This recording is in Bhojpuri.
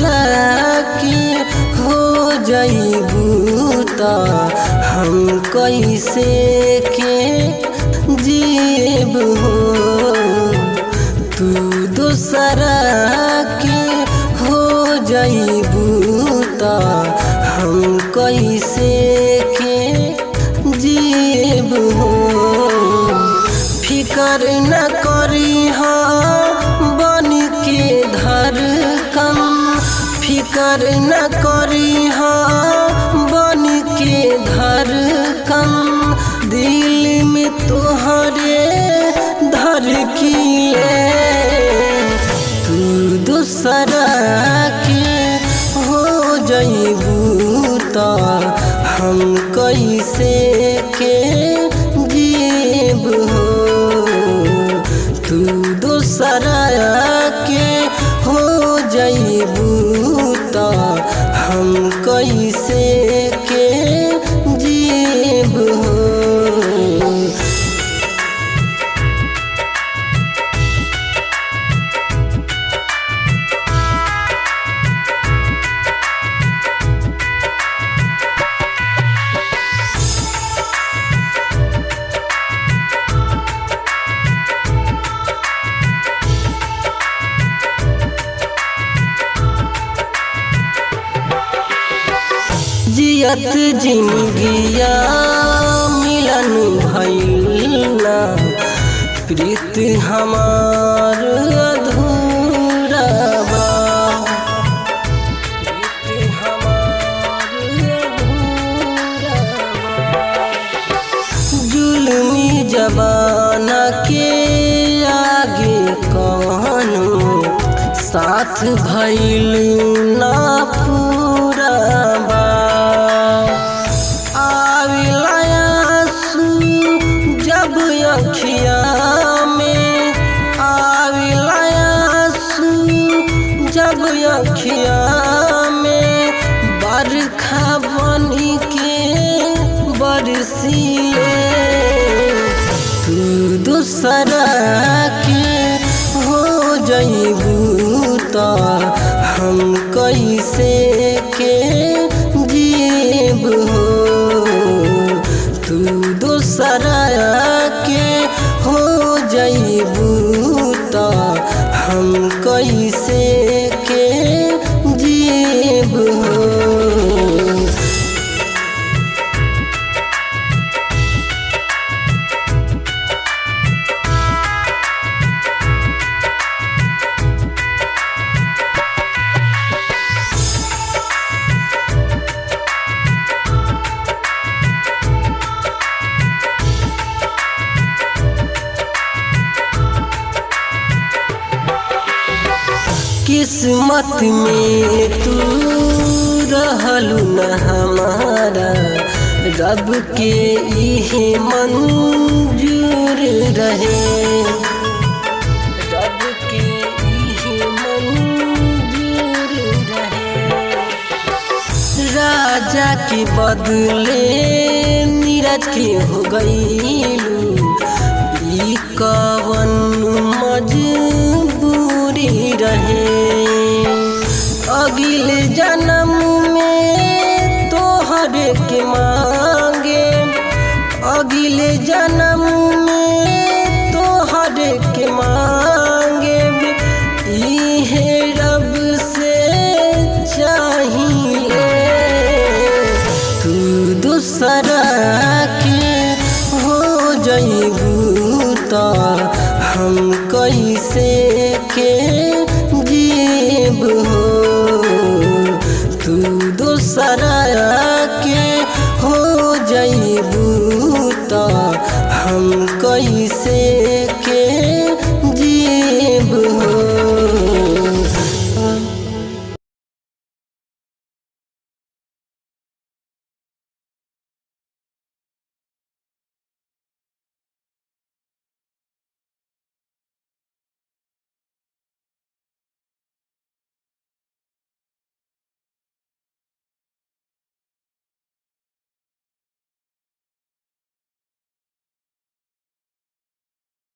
दूसरा के हो जाइबू त हम कैसे के जीब हो। तू दूसरा के हो जाइबू त हम कैसे के जीब हो। फिकर न करी बन के धड़कन, फिकर न करी बन के धड़कन, दिल में तोहरे धड़कीले। तू दूसरा के हो जाइबू त हम कैसे के जीब हो। तू दूसरा के हो जाइबू त हम कैसे के जीब हो। जियत जिंदगिया मिलन भइल ना, प्रीत हमार अधूरा बा। प्रीत हमार अधूरा बा। जुल्मी जमाना के आगे कौनो साथ भइल ना पूरा बा। जब अखिया में आविला आंसू, जब अखिया में बरखा बनी के बरसीले। तू दूसरा के हो जाइबू त हम कैसे के जीब हो। तू दूसरा के हो जाइबू त हम कैसे के जीब हो। किस्मत में तू रहलू न हमारा, रब के इहे मंजूर रहे। रब के इहे मंजूर रहे। राजा के बदले नीरज के हो गईलू, ई कवन मजबूरी रहे। अगले जन्म में तोहरे के